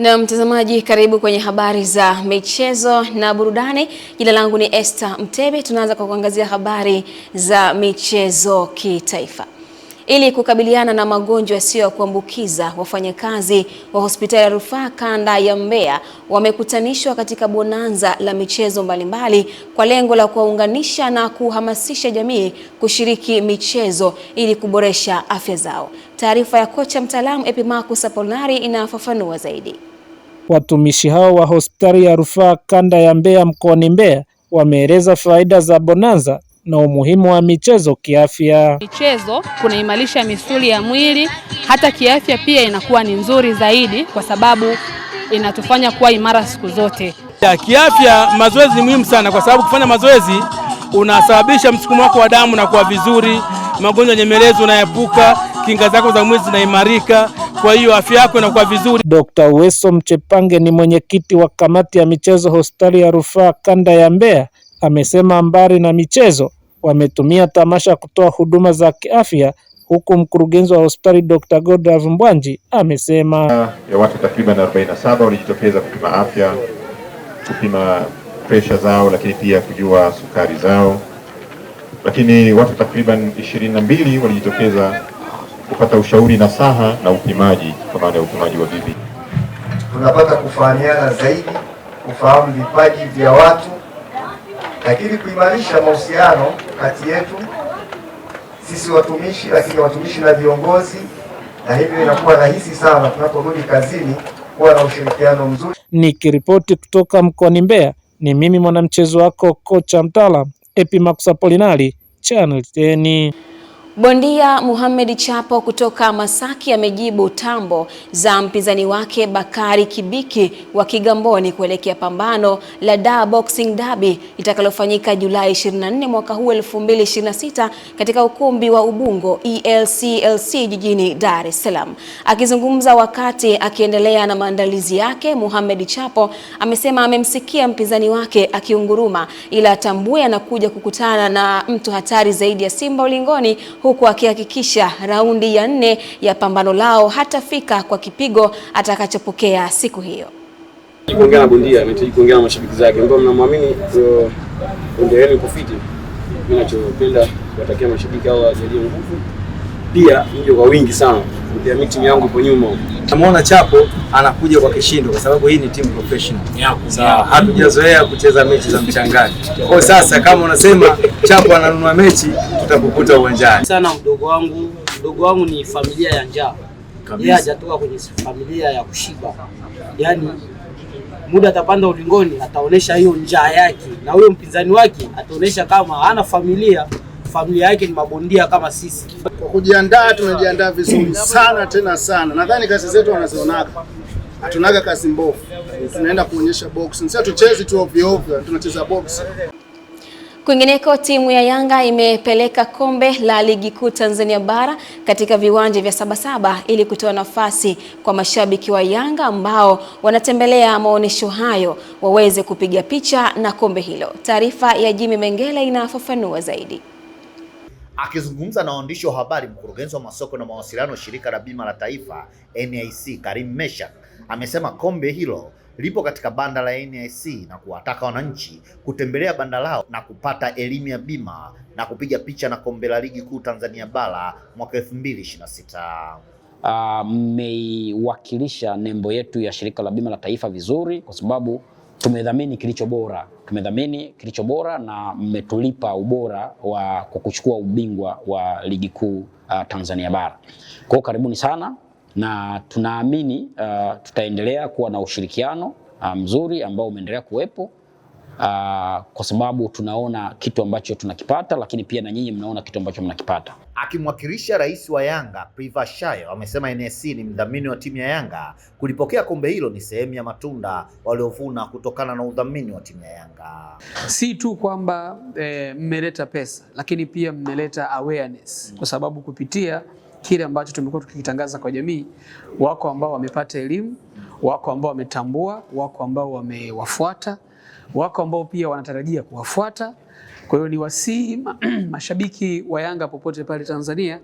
Na mtazamaji, karibu kwenye habari za michezo na burudani. Jina langu ni Esther Mtebe. Tunaanza kwa kuangazia habari za michezo kitaifa. Ili kukabiliana na magonjwa yasiyo ya kuambukiza, wafanyakazi wa hospitali ya rufaa kanda ya Mbeya wamekutanishwa katika bonanza la michezo mbalimbali kwa lengo la kuwaunganisha na kuhamasisha jamii kushiriki michezo ili kuboresha afya zao. Taarifa ya kocha mtaalamu Epimarcus Apollinaire inafafanua zaidi. Watumishi hao wa hospitali ya rufaa kanda ya Mbeya mkoani Mbeya wameeleza faida za bonanza na umuhimu wa michezo kiafya. Michezo kunaimarisha misuli ya mwili, hata kiafya pia inakuwa ni nzuri zaidi kwa sababu inatufanya kuwa imara siku zote. Kiafya mazoezi ni muhimu sana kwa sababu kufanya mazoezi unasababisha msukumo wako wa damu na kuwa vizuri, magonjwa nyemelezi unaepuka, kinga zako za mwili zinaimarika, kwa hiyo afya yako inakuwa vizuri. Dr. Uweso Mchepange ni mwenyekiti wa kamati ya michezo hospitali ya rufaa kanda ya Mbeya. Amesema mbali na michezo wametumia tamasha kutoa huduma za kiafya, huku mkurugenzi wa hospitali Dr. Godlove Mbwanji amesema ya watu takriban 47 walijitokeza kupima afya, kupima pressure zao, lakini pia kujua sukari zao. Lakini watu takriban 22 walijitokeza kupata ushauri nasaha na upimaji, kwa maana ya upimaji wa bibi. Tunapata kufahamiana zaidi, kufahamu vipaji vya watu, lakini kuimarisha mahusiano kati yetu sisi watumishi, lakini watumishi na viongozi, na hivyo inakuwa rahisi sana tunaporudi kazini kuwa na ushirikiano mzuri. Nikiripoti kutoka mkoani Mbeya, ni mimi mwanamchezo wako kocha mtaalamu Epimarcus Apollinaire, Channel 10. Bondia Mohamed Chapo kutoka Masaki amejibu tambo za mpinzani wake Bakari Kibiki wa Kigamboni kuelekea pambano la Dar Boxing Derby litakalofanyika Julai 24 mwaka huu 2026 katika ukumbi wa Ubungo ELCLC jijini Dar es Salaam. Akizungumza wakati akiendelea na maandalizi yake, Mohamed Chapo amesema amemsikia mpinzani wake akiunguruma, ila atambue anakuja kukutana na mtu hatari zaidi ya Simba ulingoni, huku akihakikisha raundi ya 4 ya pambano lao hatafika kwa kipigo atakachopokea siku hiyo. Kuongea na bondia, ametaji kuongea na mashabiki zake ambao mnamwamini bondia yenu kufiti. Mimi ninachopenda kuwatakia mashabiki hao wajalie nguvu. Pia ndio kwa wingi sana. Pia timu yangu ipo nyuma. Namuona Chapo anakuja kwa kishindo kwa sababu hii ni team professional. Sawa, hatujazoea kucheza mechi za mchangani. Kwa sasa kama unasema Chapo ananunua mechi, tutakukuta uwanjani. Sana mdogo wangu ni familia ya njaa. Yeye hajatoka kwenye familia ya kushiba. Yaani muda atapanda ulingoni ataonesha hiyo njaa yake, na huyo mpinzani wake ataonesha kama hana familia yake ni mabondia kama sisi. Kwa kujiandaa tumejiandaa vizuri sana tena sana. Nadhani kazi zetu wanazionaga. Hatunaga kazi mbovu. Tunaenda kuonyesha boxing. Sasa tucheze tu ovyo ovyo, tunacheza boxing. Kwingineko, timu ya Yanga imepeleka kombe la ligi kuu Tanzania bara katika viwanja vya Sabasaba ili kutoa nafasi kwa mashabiki wa Yanga ambao wanatembelea maonesho hayo waweze kupiga picha na kombe hilo. Taarifa ya Jimmy Mengele inafafanua zaidi. Akizungumza na waandishi wa habari, mkurugenzi wa masoko na mawasiliano shirika la bima la taifa NIC Karim Meshak amesema kombe hilo lipo katika banda la NIC na kuwataka wananchi kutembelea banda lao na kupata elimu ya bima na kupiga picha na kombe la ligi kuu Tanzania bara mwaka 2026. Mmeiwakilisha nembo yetu ya shirika la bima la taifa vizuri kwa sababu tumedhamini kilicho bora na mmetulipa ubora wa kuchukua ubingwa wa ligi kuu Tanzania bara. Kwa hiyo karibuni sana na tunaamini tutaendelea kuwa na ushirikiano mzuri ambao umeendelea kuwepo kwa sababu tunaona kitu ambacho tunakipata, lakini pia na nyinyi mnaona kitu ambacho mnakipata. Akimwakilisha rais wa Yanga Priva Shayo amesema NSC ni mdhamini wa timu ya Yanga. Kulipokea kombe hilo ni sehemu ya matunda waliovuna kutokana na udhamini wa timu ya Yanga. Si tu kwamba mmeleta pesa, lakini pia mmeleta awareness, kwa sababu kupitia kile ambacho tumekuwa tukikitangaza kwa jamii, wako ambao wamepata elimu, wako ambao wametambua, wako ambao wamewafuata, wako ambao pia wanatarajia kuwafuata. Kwa hiyo ni wasihi mashabiki wa Yanga popote pale Tanzania,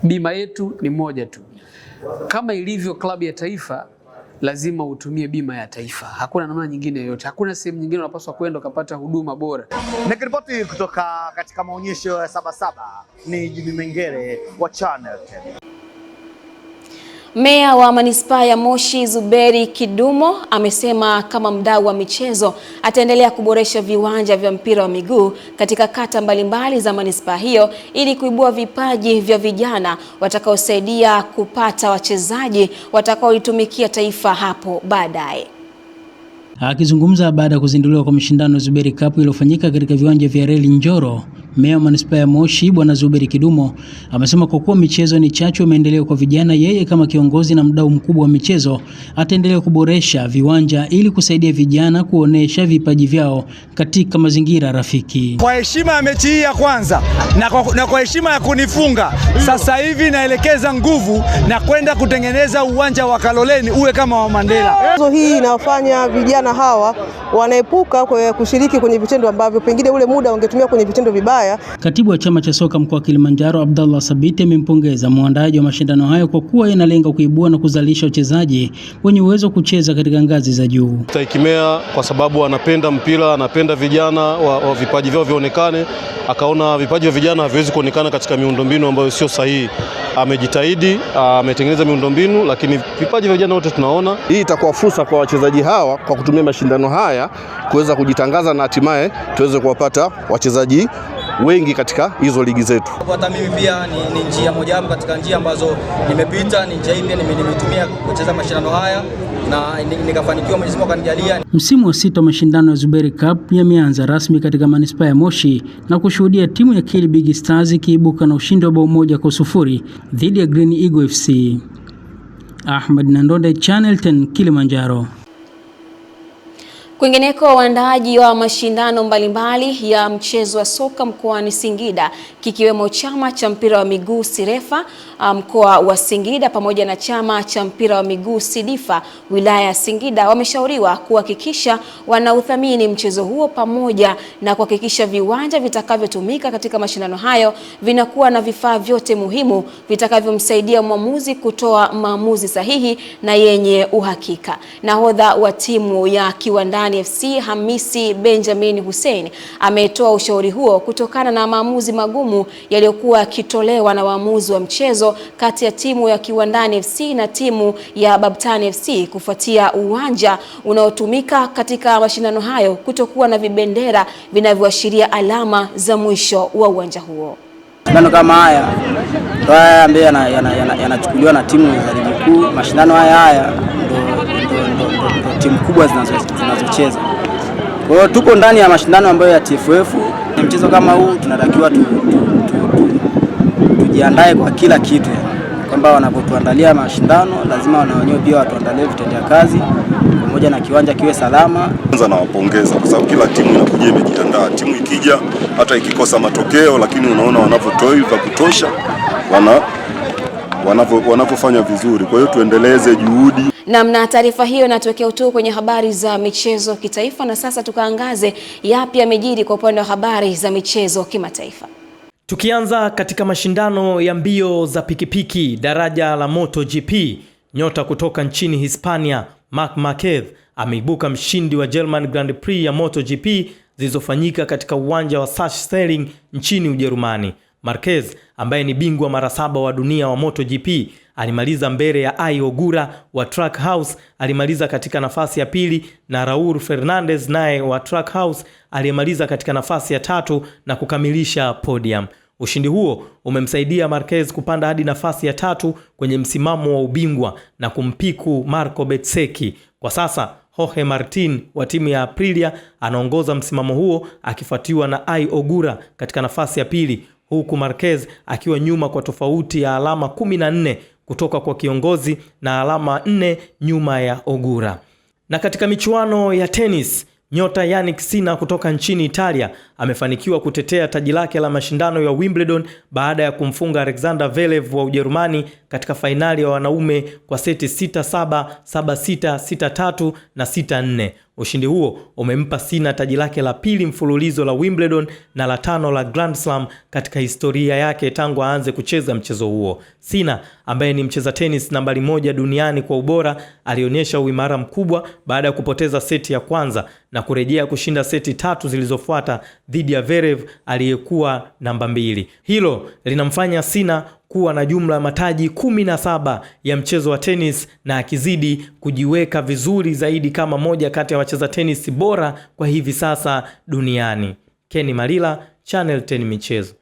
bima yetu ni moja tu. Kama ilivyo klabu ya taifa, lazima utumie bima ya taifa. Hakuna namna nyingine yoyote. Hakuna sehemu nyingine unapaswa kwenda ukapata huduma bora. Nikiripoti kutoka katika maonyesho ya Sabasaba ni Jimmy Mengere wa Channel 10. Meya wa manispaa ya Moshi Zuberi Kidumo amesema kama mdau wa michezo ataendelea kuboresha viwanja vya mpira wa miguu katika kata mbalimbali za manispaa hiyo ili kuibua vipaji vya vijana watakaosaidia kupata wachezaji watakaolitumikia taifa hapo baadaye. Akizungumza baada ya kuzinduliwa kwa mashindano Zuberi Cup iliyofanyika katika viwanja vya Reli Njoro, Meya wa manispaa ya Moshi Bwana Zuberi Kidumo amesema kwa kuwa michezo ni chachu ya maendeleo kwa vijana, yeye kama kiongozi na mdau mkubwa wa michezo ataendelea kuboresha viwanja ili kusaidia vijana kuonesha vipaji vyao katika mazingira rafiki. Kwa heshima ya mechi hii ya kwanza na kwa heshima ya kunifunga, sasa hivi naelekeza nguvu na kwenda kutengeneza uwanja wa Kaloleni uwe kama wa Mandela. Hii inafanya vijana hawa wanaepuka kushiriki kwenye vitendo ambavyo pengine ule muda wangetumia kwenye vitendo vibaya. Katibu wa chama cha soka mkoa wa Kilimanjaro Abdallah Sabiti amempongeza muandaaji wa mashindano hayo kwa kuwa yanalenga kuibua na kuzalisha wachezaji wenye uwezo kucheza katika ngazi za juu. Taikimea kwa sababu anapenda mpira, anapenda vijana wa vipaji vyao vionekane, akaona vipaji vya vijana haviwezi kuonekana katika miundombinu ambayo sio sahihi. Amejitahidi, ametengeneza miundombinu, lakini vipaji vya vijana wote tunaona. Hii itakuwa fursa kwa wachezaji hawa kwa kutumia mashindano haya kuweza kujitangaza na hatimaye tuweze kuwapata wachezaji wengi katika hizo ligi zetu. Hata mimi pia ni njia moja hapo katika njia ambazo nimepita, ni njia hii pia nimetumia kucheza mashindano haya na nikafanikiwa, Mwenyezi Mungu akanijalia. Msimu wa 6 wa mashindano ya Zuberi Cup yameanza rasmi katika manispaa ya Moshi na kushuhudia timu ya Kili Big Stars ikiibuka na ushindi wa bao 1-0 dhidi ya Green Eagle FC. Ahmed Nandonde, Channel 10, Kilimanjaro. Kwingineko, waandaaji wa mashindano mbalimbali ya mchezo wa soka mkoani Singida kikiwemo chama cha mpira wa miguu Sirefa mkoa wa Singida pamoja na chama cha mpira wa miguu Sidifa wilaya ya Singida wameshauriwa kuhakikisha wanauthamini mchezo huo pamoja na kuhakikisha viwanja vitakavyotumika katika mashindano hayo vinakuwa na vifaa vyote muhimu vitakavyomsaidia mwamuzi kutoa maamuzi sahihi na yenye uhakika. Nahodha wa timu ya Kiwandani FC Hamisi Benjamin Hussein ametoa ushauri huo kutokana na maamuzi magumu yaliyokuwa yakitolewa na waamuzi wa mchezo kati ya timu ya Kiwandani FC na timu ya Babtani FC kufuatia uwanja unaotumika katika mashindano hayo kutokuwa na vibendera vinavyoashiria alama za mwisho wa uwanja huo. Mashindano kama haya ambayo yanachukuliwa na timu za ligi kuu, mashindano haya ndo timu kubwa zinazocheza. Kwa hiyo tuko ndani ya mashindano ambayo ya TFF. Mchezo kama huu tunatakiwa tujiandae kwa kila kitu, kwamba wanapotuandalia mashindano lazima wenyewe pia watuandalie vitendea kazi pamoja na kiwanja kiwe salama. Kwanza nawapongeza kwa sababu kila timu inakuja imejiandaa. Timu ikija hata ikikosa matokeo, lakini unaona wanavyotoa vya kutosha, wanapofanya vizuri. Kwa hiyo tuendeleze juhudi. Na taarifa hiyo inatokea tu kwenye habari za michezo kitaifa, na sasa tukaangaze yapi yamejiri kwa upande wa habari za michezo kimataifa. Tukianza katika mashindano ya mbio za pikipiki daraja la MotoGP, nyota kutoka nchini Hispania Marc Marquez ameibuka mshindi wa German Grand Prix ya MotoGP zilizofanyika katika uwanja wa Sachsenring nchini Ujerumani. Marquez ambaye ni bingwa mara 7 wa dunia wa MotoGP alimaliza mbele ya Ai Ogura wa Trackhouse, alimaliza katika nafasi ya pili, na Raul Fernandez naye wa Trackhouse alimaliza katika nafasi ya 3 na kukamilisha podium. Ushindi huo umemsaidia Marquez kupanda hadi nafasi ya 3 kwenye msimamo wa ubingwa na kumpiku Marco Bezzecchi. Kwa sasa Jorge Martin wa timu ya Aprilia anaongoza msimamo huo akifuatiwa na Ai Ogura katika nafasi ya pili, huku Marquez akiwa nyuma kwa tofauti ya alama 14 kutoka kwa kiongozi na alama 4 nyuma ya Ogura. Na katika michuano ya tennis, nyota Jannik Sinner kutoka nchini Italia amefanikiwa kutetea taji lake la mashindano ya Wimbledon baada ya kumfunga Alexander Zverev wa Ujerumani katika fainali ya wanaume kwa seti 6-7, 7-6, 6-3 na 6-4. Ushindi huo umempa Sinner taji lake la pili mfululizo la Wimbledon na la 5 la Grand Slam katika historia yake tangu aanze kucheza mchezo huo. Sinner ambaye ni mcheza tenis nambari 1 duniani kwa ubora alionyesha uimara mkubwa baada ya kupoteza seti ya kwanza na kurejea kushinda seti 3 zilizofuata dhidi ya Zverev aliyekuwa namba 2. Hilo linamfanya Sinner kuwa na jumla ya mataji 17 ya mchezo wa tenis na akizidi kujiweka vizuri zaidi kama moja kati ya wacheza tenis bora kwa hivi sasa duniani. Kenny Malila, Channel 10 Michezo.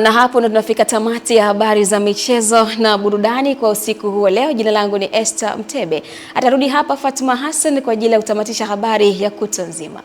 Na hapo ndo tunafika tamati ya habari za michezo na burudani kwa usiku huo leo. Jina langu ni Esther Mtebe. Atarudi hapa Fatuma Hassan kwa ajili ya kutamatisha habari ya kutwa nzima.